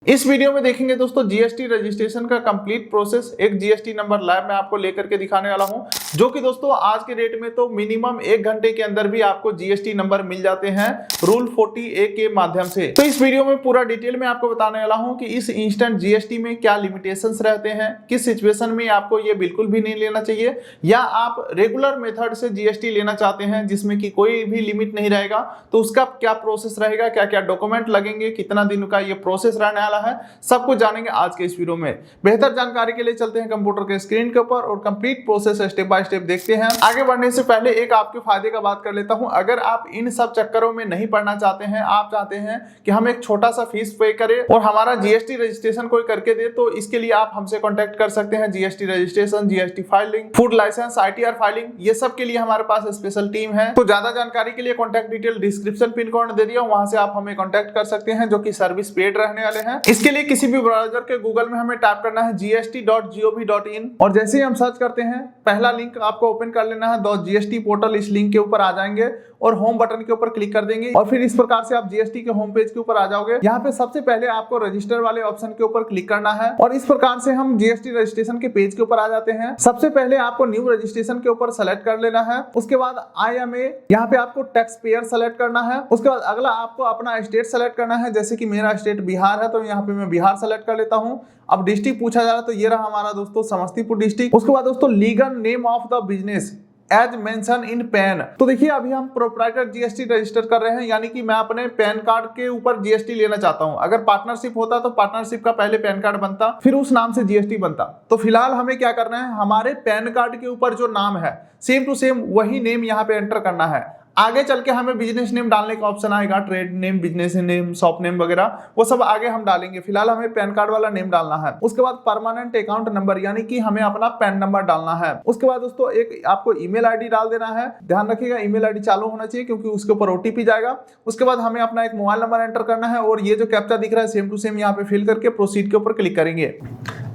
इस वीडियो में देखेंगे दोस्तों जीएसटी रजिस्ट्रेशन का कंप्लीट प्रोसेस। एक जीएसटी नंबर लाइव मैं आपको लेकर के दिखाने वाला हूं, जो कि दोस्तों आज के डेट में तो मिनिमम 1 घंटे के अंदर भी आपको जीएसटी नंबर मिल जाते हैं रूल 40A के माध्यम से। तो इस वीडियो में पूरा डिटेल में आपको बताने वाला हूं कि इस इंस्टेंट जीएसटी में क्या लिमिटेशंस रहते हैं, किस सिचुएशन में आपको ये बिल्कुल भी नहीं लेना चाहिए, या आप रेगुलर मेथड से जीएसटी लेना चाहते हैं जिसमें कि कोई भी लिमिट नहीं रहेगा, तो उसका क्या प्रोसेस रहेगा, क्या क्या डॉक्यूमेंट लगेंगे, कितना दिन का ये प्रोसेस रहने है, सब कुछ जानेंगे आज के इस वीडियो में। बेहतर जानकारी के लिए चलते हैं कंप्यूटर के स्क्रीन के ऊपर और complete process step by step देखते हैं। आगे बढ़ने से पहले एक आपके फायदे का बात कर लेता हूं। अगर आप इन सब चक्करों में नहीं पढ़ना चाहते हैं, आप चाहते हैं कि हम एक छोटा सा फीस पे करें और हमारा जीएसटी रजिस्ट्रेशन कोई करके दे, तो इसके लिए आप हमसे कॉन्टेक्ट कर सकते हैं। GST registration, GST filing, food licence, ITR filing, ये सब के लिए हमारे पास स्पेशल टीम है। तो ज्यादा जानकारी के लिए contact detail description pin code दे दिया, वहां से आप हमें कॉन्टेक्ट कर सकते हैं, जो कि सर्विस पेड रहने वाले हैं। इसके लिए किसी भी ब्राउज़र के गूगल में हमें टाइप करना है gst.gov.in और जैसे ही हम सर्च करते हैं पहला लिंक आपको ओपन कर लेना है .gst पोर्टल। इस लिंक के ऊपर आ जाएंगे और होम बटन के ऊपर क्लिक कर देंगे और फिर इस प्रकार से आप जीएसटी के होम पेज के ऊपर आ जाओगे। यहाँ पे सबसे पहले आपको रजिस्टर वाले ऑप्शन के ऊपर क्लिक करना है और इस प्रकार से हम जीएसटी रजिस्ट्रेशन के पेज के ऊपर आ जाते हैं। सबसे पहले आपको न्यू रजिस्ट्रेशन के ऊपर सेलेक्ट कर लेना है। उसके बाद IMA, यहाँ पे आपको टैक्स पेयर सेलेक्ट करना है। उसके बाद अगला आपको अपना स्टेट सेलेक्ट करना है। जैसे कि मेरा स्टेट बिहार है, तो यहाँ पे मैं बिहार सेलेक्ट कर लेता हूँ। अब डिस्ट्रिक्ट पूछा जा रहा है, तो ये रहा हमारा दोस्तों समस्तीपुर डिस्ट्रिक्ट। उसके बाद दोस्तों legal name of the business as mention in PAN. तो देखिए अभी हम प्रोप्राइटर जीएसटी रजिस्टर कर रहे हैं, यानी कि मैं अपने पैन कार्ड के ऊपर जीएसटी लेना चाहता हूं। अगर पार्टनरशिप होता तो पार्टनरशिप का पहले पैन कार्ड बनता, फिर उस नाम से जीएसटी बनता। तो फिलहाल हमें क्या करना है, हमारे पैन कार्ड के ऊपर जो नाम है सेम टू सेम वही नेम यहाँ पे एंटर करना है। आगे चल के हमें बिजनेस नेम डालने का ऑप्शन आएगा, trade name, business name, shop name वगैरह, वो सब आगे हम डालेंगे। फिलहाल हमें पैन कार्ड वाला नेम डालना है। उसके बाद परमानेंट अकाउंट नंबर, यानी कि हमें अपना पैन नंबर डालना है। उसके बाद दोस्तों एक आपको ईमेल आईडी डाल देना है। ध्यान रखिएगा ईमेल आईडी चालू होना चाहिए, क्योंकि उसके ऊपर ओटीपी जाएगा। उसके बाद हमें अपना एक मोबाइल नंबर एंटर करना है और ये जो कैप्चा दिख रहा है सेम टू सेम यहाँ पे फिल करके प्रोसीड के ऊपर क्लिक करेंगे।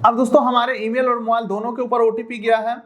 अब दोस्तों हमारे ईमेल और मोबाइल दोनों के ऊपर ओटीपी गया है।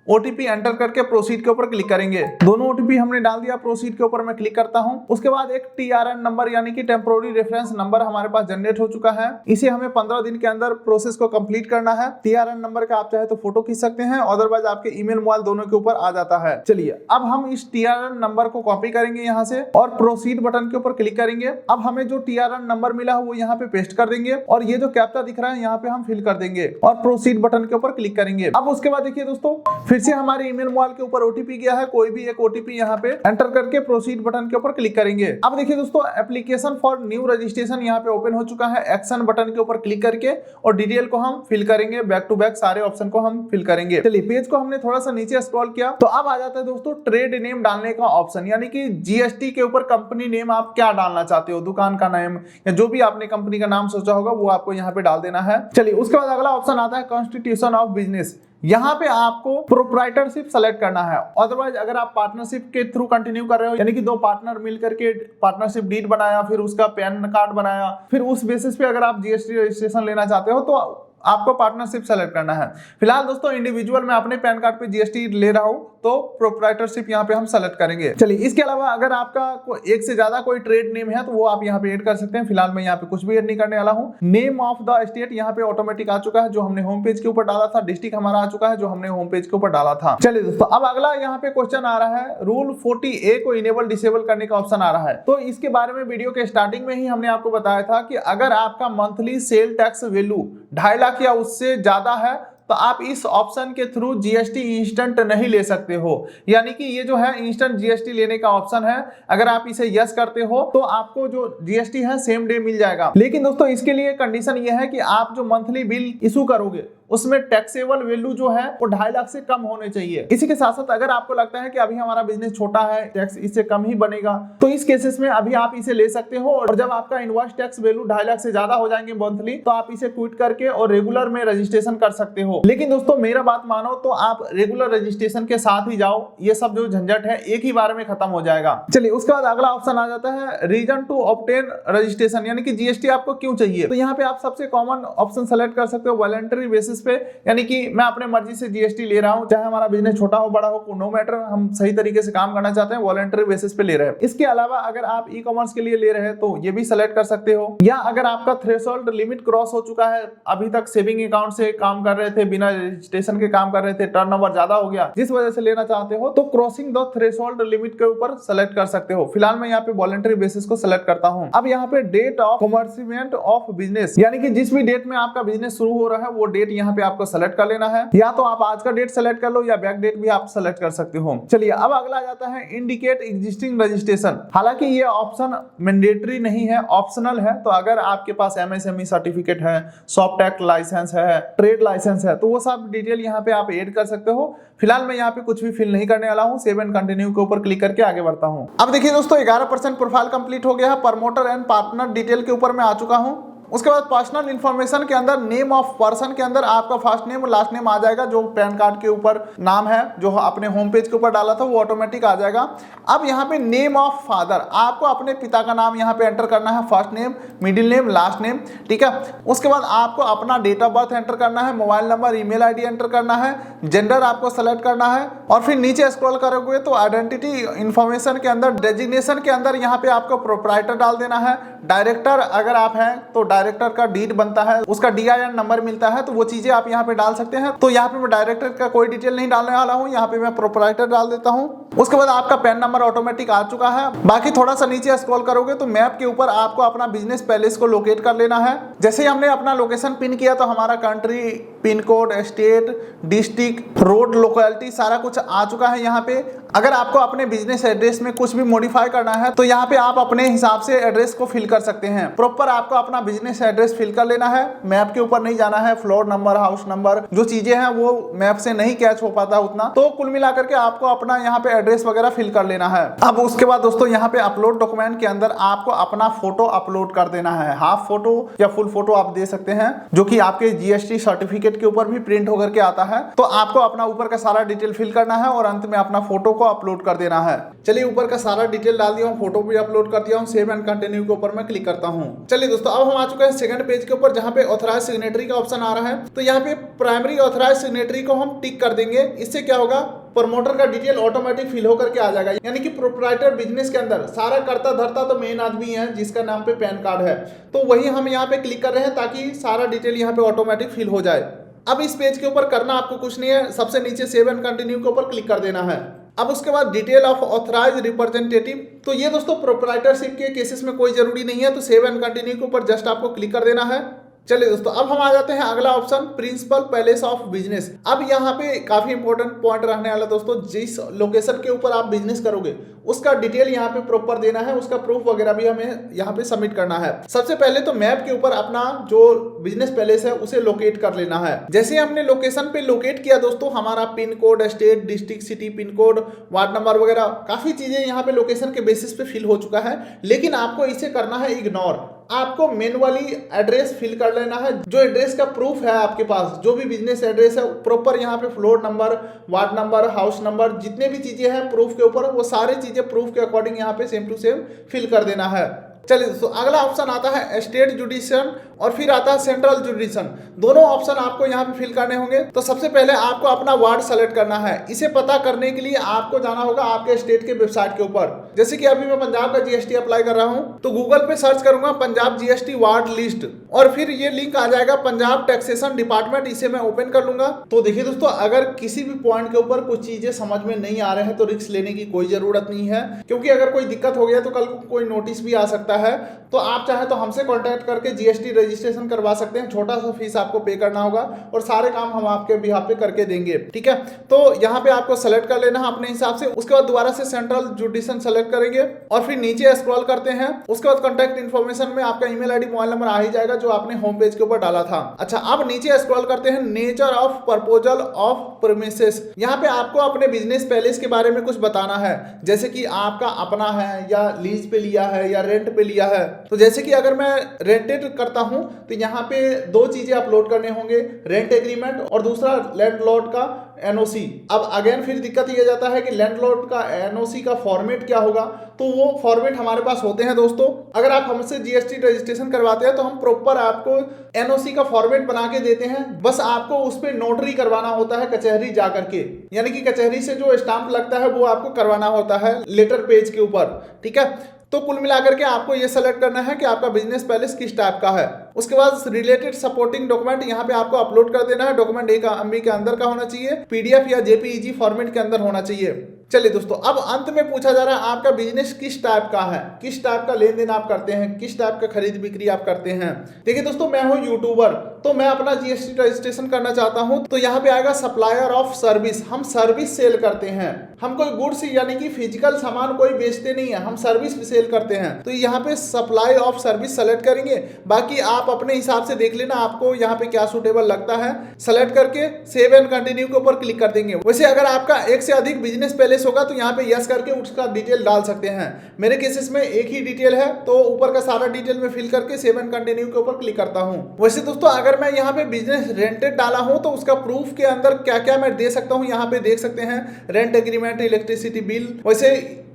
ओटीपी एंटर करके प्रोसीड के ऊपर क्लिक करेंगे। दोनों ओटीपी हमने डाल दिया, प्रोसीड के ऊपर मैं क्लिक करता हूं। उसके बाद एक टीआरएन नंबर, यानी कि टेम्पोररी रेफरेंस नंबर हमारे पास जनरेट हो चुका है। इसे हमें 15 दिन के अंदर प्रोसेस को कंप्लीट करना है। टीआरएन नंबर का आप चाहे तो फोटो खींच सकते हैं, अदरवाइज आपके ईमेल मोबाइल दोनों के ऊपर आ जाता है। चलिए अब हम इस टीआरएन नंबर को कॉपी करेंगे यहाँ से और प्रोसीड बटन के ऊपर क्लिक करेंगे। अब हमें जो टीआरएन नंबर मिला है वो यहाँ पे पेस्ट कर देंगे और ये जो कैप्चा दिख रहा है यहाँ पे हम फिल कर देंगे और प्रोसीड बटन के ऊपर क्लिक करेंगे। अब उसके बाद देखिए दोस्तों फिर से हमारे ईमेल मोबाइल के ऊपर ओटीपी गया है। कोई भी एक ओटीपी यहाँ पे एंटर करके प्रोसीड बटन के ऊपर क्लिक करेंगे। अब देखिए दोस्तों एप्लीकेशन फॉर न्यू रजिस्ट्रेशन यहाँ पे ओपन हो चुका है। एक्शन बटन के ऊपर क्लिक करके और डिटेल को हम फिल करेंगे, बैक टू बैक सारे ऑप्शन को हम फिल करेंगे। चलिए पेज को हमने थोड़ा सा नीचे स्क्रॉल किया तो अब आ जाता है दोस्तों ट्रेड नेम डालने का ऑप्शन, यानी कि जीएसटी के ऊपर कंपनी नेम आप क्या डालना चाहते हो, दुकान का नाम या जो भी आपने कंपनी का नाम सोचा होगा वो आपको यहाँ पे डाल देना है। चलिए उसके बाद अगला ऑप्शन आता है कॉन्स्टिट्यूशन ऑफ बिजनेस। यहाँ पे आपको प्रोप्राइटरशिप सेलेक्ट करना है। अदरवाइज अगर आप पार्टनरशिप के थ्रू कंटिन्यू कर रहे हो, यानी कि दो पार्टनर मिलकर के पार्टनरशिप डीड बनाया, फिर उसका पैन कार्ड बनाया, फिर उस बेसिस पे अगर आप जीएसटी रजिस्ट्रेशन लेना चाहते हो तो आपको पार्टनरशिप सेलेक्ट करना है। फिलहाल दोस्तों इंडिविजुअल मैं अपने पैन कार्ड पे जीएसटी ले रहा हूं तो प्रोप्राइटरशिप यहाँ पे हम सेलेक्ट करेंगे। चलिए इसके अलावा अगर आपका एक से ज्यादा कोई ट्रेड नेम है तो वो आप यहाँ पे ऐड कर सकते हैं। फिलहाल मैं यहाँ पे कुछ भी ऐड नहीं करने वाला हूँ। नेम ऑफ द स्टेट यहाँ पे ऑटोमेटिक आ चुका है, जो हमने होम पेज के ऊपर डाला था। डिस्ट्रिक्ट हमारा आ चुका है, जो हमने होम पेज के ऊपर डाला था। चलिए दोस्तों अब अगला यहाँ पे क्वेश्चन आ रहा है, रूल 40A को इनेबल डिसेबल करने का ऑप्शन आ रहा है। तो इसके बारे में वीडियो के स्टार्टिंग में ही हमने आपको बताया था कि अगर आपका monthly sale tax value 2.5 lakh या उससे ज्यादा है तो आप इस ऑप्शन के थ्रू जीएसटी इंस्टेंट नहीं ले सकते हो। यानी कि ये जो है इंस्टेंट जीएसटी लेने का ऑप्शन है, अगर आप इसे यस करते हो तो आपको जो जीएसटी है सेम डे मिल जाएगा। लेकिन दोस्तों इसके लिए कंडीशन ये है कि आप जो मंथली बिल इशू करोगे उसमें टैक्सेबल वैल्यू जो है वो 2.5 लाख से कम होने चाहिए। इसी के साथ साथ अगर आपको लगता है कि अभी हमारा बिजनेस छोटा है, टैक्स इससे कम ही बनेगा, तो इस केसेस में अभी आप इसे ले सकते हो। और जब आपका इनवॉइस टैक्स वैल्यू 2.5 लाख से ज्यादा हो जाएंगे मंथली, तो आप इसे क्विट करके और रेगुलर में रजिस्ट्रेशन कर सकते हो। लेकिन दोस्तों मेरा बात मानो तो आप रेगुलर रजिस्ट्रेशन के साथ ही जाओ, ये सब जो झंझट है एक ही बार में खत्म हो जाएगा। चलिए उसके बाद अगला ऑप्शन आ जाता है रीजन टू ऑब्टेन रजिस्ट्रेशन, यानी कि जीएसटी आपको क्यों चाहिए। तो यहाँ पे आप सबसे कॉमन ऑप्शन सेलेक्ट कर सकते हो, वॉलंटरी बेसिस बेसिस पे, यानी कि मैं अपने मर्जी से जीएसटी ले रहा हूं, चाहे हमारा बिजनेस छोटा हो बड़ा हो, नो मैटर, हम सही तरीके से काम करना चाहते हैं, वॉलंटरी बेसिस पे ले रहे हैं। इसके अलावा अगर आप ई कॉमर्स के लिए ले रहे हैं तो ये भी सेलेक्ट कर सकते हो, या अगर आपका थ्रेशोल्ड लिमिट क्रॉस हो चुका है, अभी तक सेविंग अकाउंट से काम कर रहे थे, बिना रजिस्ट्रेशन के काम कर रहे थे, टर्नओवर ज्यादा हो गया, जिस वजह से लेना चाहते हो, तो क्रॉसिंग द थ्रेशोल्ड लिमिट के ऊपर सेलेक्ट कर सकते हो। फिलहाल मैं यहाँ पे वॉलंटरी बेसिस को सेलेक्ट करता हूँ। अब यहाँ पे डेट ऑफ कमर्समेंट ऑफ बिजनेस, यानी कि जिस भी डेट में आपका बिजनेस शुरू हो रहा है वो डेट यहाँ पे आपको सेलेक्ट कर लेना है, या तो आप आज का डेट सेलेक्ट कर लो या बैक डेट भी आप सेलेक्ट कर सकते हो। चलिए अब अगला जाता है इंडिकेट एग्जिस्टिंग रजिस्ट्रेशन। हालांकि ये ऑप्शन मैंडेटरी नहीं है, ऑप्शनल है, तो अगर आपके पास एमएसएमई सर्टिफिकेट है, शॉप टैक्स लाइसेंस है, ट्रेड लाइसेंस है, तो वो सब डिटेल यहाँ पे आप ऐड कर सकते हो। फिलहाल मैं यहाँ पे कुछ भी फिल नहीं करने वाला हूँ, सेव एंड कंटिन्यू के ऊपर क्लिक करके आगे बढ़ता हूँ। अब देखिए दोस्तों 11% प्रोफाइल कंप्लीट हो गया है, प्रमोटर एंड पार्टनर डिटेल के ऊपर मैं आ चुका हूँ। उसके बाद पर्सनल इंफॉर्मेशन के अंदर नेम ऑफ पर्सन के अंदर आपका फर्स्ट नेम और लास्ट नेम आ जाएगा, जो पैन कार्ड के ऊपर नाम है, जो अपने होम पेज के ऊपर डाला था वो ऑटोमेटिक आ जाएगा। अब यहाँ पे नेम ऑफ फादर, आपको अपने पिता का नाम यहाँ पे एंटर करना है, first name, middle name, last name, ठीक है। उसके बाद आपको अपना डेट ऑफ बर्थ एंटर करना है, mobile number, email ID enter करना है, जेंडर आपको सेलेक्ट करना है, और फिर नीचे स्क्रॉल करोगे तो आइडेंटिटी इंफॉर्मेशन के अंदर डेजिग्नेशन के अंदर यहाँ पे आपको प्रोप्राइटर डाल देना है। डायरेक्टर अगर आप हैं तो डायरेक्टर का डीड बनता है, उसका DIN नंबर मिलता है, तो वो चीजें आप यहाँ पे डाल सकते हैं। तो यहाँ पे मैं डायरेक्टर का कोई डिटेल नहीं डालने वाला हूँ, यहाँ पे मैं प्रोप्राइटर डाल देता हूँ। उसके बाद आपका पैन नंबर ऑटोमेटिक आ चुका है। बाकी थोड़ा सा नीचे स्क्रॉल करोगे तो मैप के ऊपर आपको अपना बिजनेस पैलेस को लोकेट कर लेना है। जैसे ही हमने अपना लोकेशन पिन किया तो हमारा country, pin code, state, district, road, locality सारा कुछ आ चुका है यहाँ पे। अगर आपको अपने बिजनेस एड्रेस में कुछ भी मॉडिफाई करना है तो यहाँ पे आप अपने हिसाब से एड्रेस को फिल कर सकते हैं। प्रॉपर आपको अपना बिजनेस एड्रेस फिल कर लेना है, मैप के ऊपर नहीं जाना है। फ्लोर नंबर, हाउस नंबर, जो चीजें हैं वो मैप से नहीं कैच हो पाता उतना, तो कुल मिलाकर के आपको अपना यहाँ पे एड्रेस वगैरह फिल कर लेना है। अब उसके बाद दोस्तों यहाँ पे अपलोड डॉक्यूमेंट के अंदर आपको अपना फोटो अपलोड कर देना है। हाफ फोटो या फुल फोटो आप दे सकते हैं, जो कि आपके जीएसटी सर्टिफिकेट के ऊपर भी प्रिंट होकर के आता है। तो आपको अपना ऊपर का सारा डिटेल फिल करना है और अंत में अपना फोटो को अपलोड कर देना है। चलिए ऊपर का सारा डिटेल डाल दिया हूँ, फोटो भी अपलोड कर दिया हूँ, सेव एंड कंटिन्यू के ऊपर मैं क्लिक करता हूँ। चलिए दोस्तों अब हम आ चुके हैं सेकंड पेज के ऊपर, जहाँ पे ऑथराइज सिग्नेटरी का ऑप्शन आ रहा है। तो यहाँ पे प्राइमरी ऑथराइज सिग्नेटरी को हम टिक कर देंगे। इससे क्या होगा, प्रमोटर का डिटेल ऑटोमेटिक फिल होकर के आ जाएगा। यानी कि प्रोप्राइटर बिजनेस के अंदर सारा करता धरता तो मेन आदमी है जिसका नाम पे पैन कार्ड है, तो वही हम यहाँ पे क्लिक कर रहे हैं ताकि सारा डिटेल यहाँ पे ऑटोमेटिक फिल हो जाए। अब इस पेज के ऊपर करना आपको कुछ नहीं है, सबसे नीचे सेव एंड कंटिन्यू के ऊपर क्लिक कर देना है। अब उसके बाद डिटेल ऑफ ऑथराइज रिप्रेजेंटेटिव, तो ये दोस्तों प्रोप्राइटरशिप के केसेस में कोई जरूरी नहीं है, तो सेव एंड कंटिन्यू के ऊपर जस्ट आपको क्लिक कर देना है। चलिए दोस्तों अब हम आ जाते हैं अगला option, principal palace of business. अब यहाँ पे काफी इंपॉर्टेंट पॉइंट रहने वाला दोस्तों, जिस लोकेशन के ऊपर आप बिजनेस करोगे उसका डिटेल यहाँ पे प्रॉपर देना है, उसका प्रूफ वगैरह भी हमें यहाँ पे सबमिट करना है। सबसे पहले तो मैप के ऊपर अपना जो बिजनेस पैलेस है उसे लोकेट कर लेना है। जैसे हमने लोकेशन पे लोकेट किया दोस्तों, हमारा pin code, state, district, city, pin code, ward number वगैरह काफी चीजें यहाँ पे लोकेशन के बेसिस पे फिल हो चुका है, लेकिन आपको इसे करना है इग्नोर। आपको मैन्युअली एड्रेस फिल कर लेना है, जो एड्रेस का प्रूफ है आपके पास, जो भी बिजनेस एड्रेस है प्रॉपर यहाँ पे floor number, ward number, house number, जितने भी चीजें हैं प्रूफ के ऊपर, वो सारी चीजें प्रूफ के अकॉर्डिंग यहाँ पे सेम टू सेम फिल कर देना है। चलिए दोस्तों अगला ऑप्शन आता है स्टेट जुडिशन और फिर आता है सेंट्रल जुडिशन। दोनों ऑप्शन आपको यहाँ पे फिल करने होंगे। तो सबसे पहले आपको अपना वार्ड सेलेक्ट करना है। इसे पता करने के लिए आपको जाना होगा आपके स्टेट के वेबसाइट के ऊपर। जैसे कि अभी मैं पंजाब का जीएसटी अप्लाई कर रहा हूँ, तो गूगल पे सर्च करूंगा पंजाब जीएसटी वार्ड लिस्ट, और फिर ये लिंक आ जाएगा पंजाब टैक्सेशन डिपार्टमेंट, इसे मैं ओपन कर लूंगा। तो देखिए दोस्तों, अगर किसी भी पॉइंट के ऊपर कुछ चीजें समझ में नहीं आ रहे हैं तो रिस्क लेने की कोई जरूरत नहीं है, क्योंकि अगर कोई दिक्कत हो गया तो कल को कोई नोटिस भी आ सकता है। तो आप चाहे तो हमसे कॉन्टैक्ट करके जीएसटी रजिस्ट्रेशन करवा सकते हैं। छोटा सा फीस आपको पे करना होगा और सारे काम हम आपके बिहाफ पे करके देंगे, ठीक है। तो यहाँ पे आपको सेलेक्ट कर लेना है अपने हिसाब से। उसके बाद दोबारा से सेंट्रल जुडिशन सेलेक्ट करेंगे और फिर नीचे स्क्रॉल करते हैं। उसके बाद कॉन्टैक्ट इन्फॉर्मेशन में आपका ईमेल आईडी, मोबाइल नंबर आ ही जाएगा जो आपने होम पेज के ऊपर डाला था। अच्छा, अब नीचे स्क्रॉल करते हैं, nature of proposal of premises. यहाँ पे आपको अपने बिजनेस पैलेस के बारे में कुछ बताना है, जैसे कि आपका अपना है या लीज पे लिया है या रेंट पे लिया है। तो जैसे कि अगर मैं रेंटेड करता हूं हूं तो यहाँ पे दो चीजें अपलोड करने होंगे, रेंट एग्रीमेंट और दूसरा लैंडलॉर्ड का एनओसी। अब अगेन फिर दिक्कत ये जाता है कि लैंडलॉर्ड का एनओसी का फॉर्मेट क्या होगा, तो वो फॉर्मेट हमारे पास होते हैं दोस्तों। अगर आप हमसे जीएसटी रजिस्ट्रेशन करवाते हैं तो हम प्रॉपर आपको एनओसी का फॉर्मेट बना के देते हैं, बस आपको उस पर नोटरी करवाना होता है कचहरी जा करके, यानी कि कचहरी से जो स्टाम्प लगता है वो आपको करवाना होता है लेटर पेज के ऊपर, ठीक है। तो कुल मिलाकर के आपको ये सेलेक्ट करना है कि आपका बिजनेस पैलेस किस टाइप का है। उसके बाद रिलेटेड सपोर्टिंग डॉक्यूमेंट यहाँ पे आपको अपलोड कर देना है। डॉक्यूमेंट 1 MB के अंदर का होना चाहिए, पीडीएफ या जेपीईजी फॉर्मेट के अंदर होना चाहिए। चलिए दोस्तों, अब अंत में पूछा जा रहा है आपका बिजनेस किस टाइप का है, किस टाइप का लेन देन आप करते हैं, किस टाइप का खरीद बिक्री आप करते हैं। देखिए दोस्तों, मैं हूं यूट्यूबर, तो मैं अपना जीएसटी रजिस्ट्रेशन करना चाहता हूं, तो यहाँ पे आएगा सप्लायर ऑफ सर्विस। हम सर्विस सेल करते हैं, हम कोई गुड्स यानी कि फिजिकल सामान कोई बेचते नहीं है, हम सर्विस सेल करते हैं। तो यहाँ पे सप्लाई ऑफ सर्विस सेलेक्ट करेंगे, बाकी आप अपने हिसाब से देख लेना आपको यहाँ पे क्या सूटेबल लगता है। सेलेक्ट करके सेव एंड कंटिन्यू के ऊपर क्लिक कर देंगे। वैसे अगर आपका एक से अधिक बिजनेस पैलेस होगा तो यहाँ पे यस करके उसका डिटेल डाल सकते हैं। मेरे केसेस में एक ही डिटेल है, तो ऊपर का सारा डिटेल में फिल करके सेव एंड कंटिन्यू के ऊपर क्लिक करता हूँ। वैसे दोस्तों, अगर मैं यहाँ पे बिजनेस रेंटेड डाला हूँ तो उसका प्रूफ के अंदर क्या क्या मैं दे सकता हूँ, यहाँ पे देख सकते हैं। Rent agreement, electricity bill. वैसे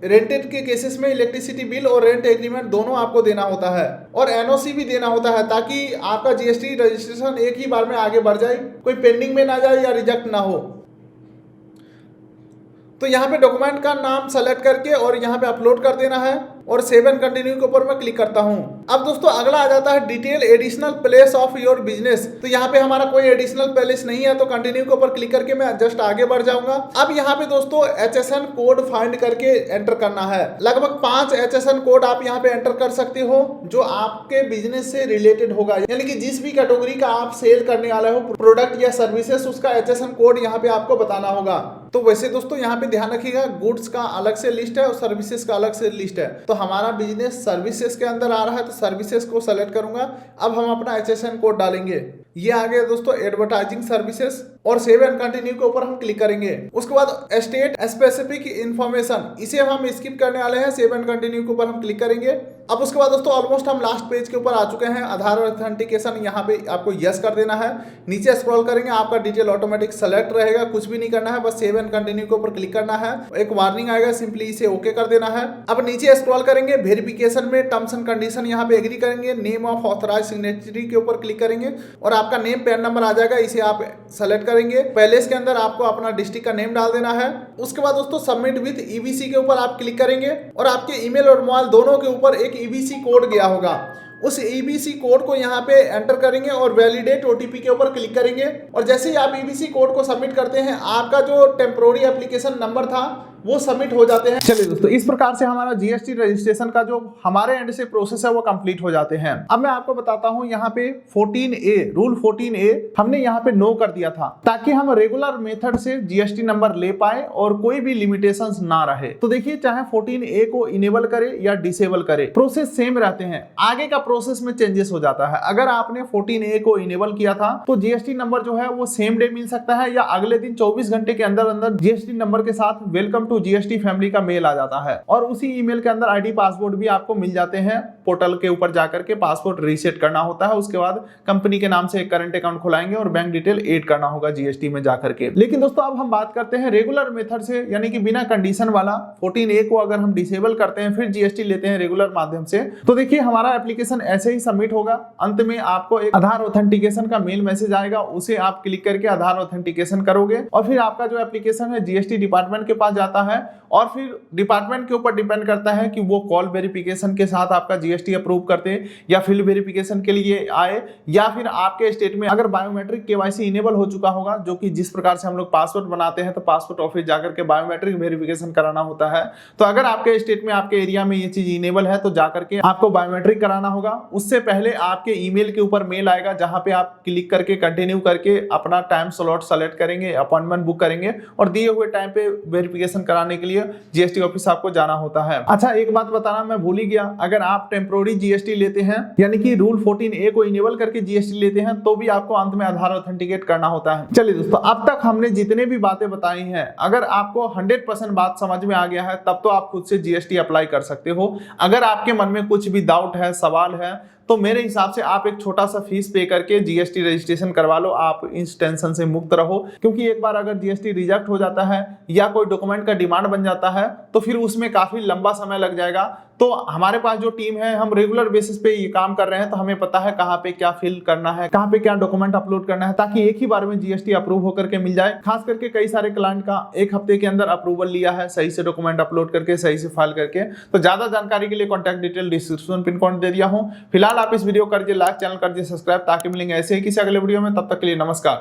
रेंटेड के केसेस में इलेक्ट्रिसिटी बिल और रेंट एग्रीमेंट दोनों आपको देना होता है, और एनओसी भी देना होता है, ताकि आपका जीएसटी रजिस्ट्रेशन एक ही बार में आगे बढ़ जाए, कोई पेंडिंग में ना जाए या रिजेक्ट ना हो। तो यहाँ पे डॉक्यूमेंट का नाम सेलेक्ट करके और यहाँ पे अपलोड कर देना है, और सेव एंड कंटिन्यू के ऊपर मैं क्लिक करता हूँ। अब दोस्तों अगला आ जाता है detail additional place of your business. तो यहाँ पे हमारा कोई एडिशनल प्लेस नहीं है, तो कंटिन्यू के ऊपर क्लिक करके मैं जस्ट आगे बढ़ जाऊंगा। अब यहाँ पे दोस्तों HSN कोड फाइंड करके एंटर करना है। लगभग 5 HSN कोड आप यहाँ पे एंटर कर सकते हो जो आपके बिजनेस से रिलेटेड होगा, यानी कि जिस भी कैटेगरी का आप सेल करने वाले हो प्रोडक्ट या सर्विसेज, उसका HSN कोड यहाँ पे आपको बताना होगा। तो वैसे दोस्तों यहाँ पे ध्यान रखिएगा, गुड्स का अलग से लिस्ट है और सर्विसेज का अलग से लिस्ट है। तो हमारा बिजनेस सर्विसेज के अंदर आ रहा है, तो सर्विसेज को सेलेक्ट करूंगा। अब हम अपना HSN कोड डालेंगे। ये आ गया दोस्तों एडवर्टाइजिंग सर्विसेज, और सेव एंड कंटिन्यू के ऊपर हम क्लिक करेंगे। उसके बाद स्टेट स्पेसिफिक इंफॉर्मेशन, इसे हम स्किप करने वाले हैं। सेव एंड कंटिन्यू के ऊपर हम क्लिक करेंगे। अब उसके बाद दोस्तों ऑलमोस्ट हम लास्ट पेज के ऊपर आ चुके हैं। आधार ऑथेंटिकेशन, यहाँ पे आपको यस कर देना है। नीचे स्क्रॉल करेंगे, आपका डिटेल ऑटोमेटिक सेलेक्ट रहेगा, कुछ भी नहीं करना है, बस सेव एंड कंटिन्यू के ऊपर क्लिक करना है। एक वार्निंग आएगा, सिंपली इसे ओके कर देना है। अब नीचे स्क्रॉल करेंगे, वेरिफिकेशन में टर्म्स एंड कंडीशन यहाँ पे एग्री करेंगे। नेम ऑफ ऑथराइज्ड सिग्नेटरी के ऊपर क्लिक करेंगे, और आपका नेम पैन नंबर आ जाएगा, इसे आप सेलेक्ट करेंगे। पैलेस के अंदर आपको अपना डिस्ट्रिक्ट का नेम डाल देना है। उसके बाद दोस्तों सबमिट विद ईबीसी के ऊपर आप क्लिक करेंगे, और आपके ईमेल और मोबाइल दोनों के ऊपर एक ईबीसी कोड गया होगा। उस ईबीसी कोड को यहाँ पे एंटर करेंगे और वैलिडेट ओटीपी के ऊपर क्लिक करेंगे। और जैसे ही आप ईबीसी कोड को सबमिट करते हैं, आपका जो टेम्पोररी एप्लीकेशन नंबर था वो सबमिट हो जाते हैं। चलिए दोस्तों, इस प्रकार से हमारा जीएसटी रजिस्ट्रेशन का जो हमारे एंड से प्रोसेस है वो कंप्लीट हो जाते हैं। अब मैं आपको बताता हूं, यहाँ पे 14A रूल 14A हमने यहाँ पे नो कर दिया था, ताकि हम रेगुलर मेथड से जीएसटी नंबर ले पाए और कोई भी लिमिटेशंस ना रहे। तो देखिए, चाहे 14A को इनेबल करे या डिसेबल करे, प्रोसेस सेम रहते हैं। आगे का प्रोसेस में चेंजेस हो जाता है। अगर आपने 14A को इनेबल किया था तो जीएसटी नंबर जो है वो सेम डे मिल सकता है, या अगले दिन 24 घंटे के अंदर अंदर जीएसटी नंबर के साथ वेलकम टू जीएसटी फैमिली का मेल आ जाता है। और उसी ईमेल के अंदर आईडी पासवर्ड भी आपको मिल जाते हैं। पोर्टल के ऊपर जाकर के पासवर्ड रीसेट करना होता है। उसके बाद कंपनी के नाम से एक करंट अकाउंट खुलाएंगे और बैंक डिटेल ऐड करना होगा जीएसटी में जाकर के। लेकिन दोस्तों अब हम बात करते हैं रेगुलर मेथड से, यानी कि बिना कंडीशन वाला 14A को अगर हम डिसेबल करते हैं फिर जीएसटी लेते हैं रेगुलर माध्यम से, तो देखिए हमारा एप्लीकेशन ऐसे ही सबमिट होगा। अंत में आपको एक आधार ऑथेंटिकेशन का मेल मैसेज आएगा, उसे आप क्लिक करके आधार ऑथेंटिकेशन करोगे, और फिर आपका जो एप्लीकेशन है जीएसटी डिपार्टमेंट के पास जाता है। और फिर डिपार्टमेंट के ऊपर डिपेंड करता है कि वो कॉल वेरिफिकेशन के साथ आपका जीएसटी अप्रूव करते या फील्ड वेरिफिकेशन के लिए आए, या फिर आपके स्टेट में अगर बायोमेट्रिक केवाईसी इनेबल हो चुका होगा, जो कि जिस प्रकार से हम लोग पासपोर्ट बनाते हैं तो पासपोर्ट ऑफिस जाकर के बायोमेट्रिक वेरिफिकेशन कराना होता है। तो अगर आपके स्टेट में, आपके एरिया में ये चीज इनेबल है तो जाकर के आपको बायोमेट्रिक कराना होगा। उससे पहले आपके ईमेल के ऊपर मेल आएगा, जहां पे आप क्लिक करके कंटिन्यू करके अपना टाइम स्लॉट सेलेक्ट करेंगे, अपॉइंटमेंट बुक करेंगे, और दिए हुए टाइम पे वेरिफिकेशन कराने के लिए जीएसटी ऑफिस आपको जाना होता है। अच्छा, एक बात बताना मैं भूल ही गया, अगर आप टेम्पोररी जीएसटी लेते हैं, यानी कि रूल 14A को इनेबल करके जीएसटी लेते हैं, तो भी आपको अंत में आधार ऑथेंटिकेट करना होता है। चलिए दोस्तों, अब तक हमने जितने भी बातें बताई हैं, अगर आपको 100% बात समझ में आ गया है, तब तो आप खुद से जीएसटी अप्लाई कर सकते हो। अगर आपके मन में कुछ भी डाउट है, सवाल है, तो तो मेरे हिसाब से आप एक छोटा सा फीस पे करके जीएसटी रजिस्ट्रेशन करवा लो, आप इस टेंशन से मुक्त रहो। क्योंकि एक बार अगर जीएसटी रिजेक्ट हो जाता है या कोई डॉक्यूमेंट का डिमांड बन जाता है तो फिर उसमें काफी लंबा समय लग जाएगा। तो हमारे पास जो टीम है, हम रेगुलर बेसिस पे ये काम कर रहे हैं, तो हमें पता है कहाँ पे क्या फिल करना है, कहाँ पे क्या डॉक्यूमेंट अपलोड करना है, ताकि एक ही बार में जीएसटी अप्रूव होकर के मिल जाए। खास करके कई सारे क्लाइंट का एक हफ्ते के अंदर अप्रूवल लिया है, सही से डॉक्यूमेंट अपलोड करके, सही से फाइल करके। तो ज्यादा जानकारी के लिए contact detail description pin code दे दिया हूँ। फिलहाल आप इस वीडियो कर दिए लाइक, चैनल कर दिए सब्सक्राइब, ताकि मिलेंगे ऐसे ही किसी अगले वीडियो में। तब तक के लिए नमस्कार।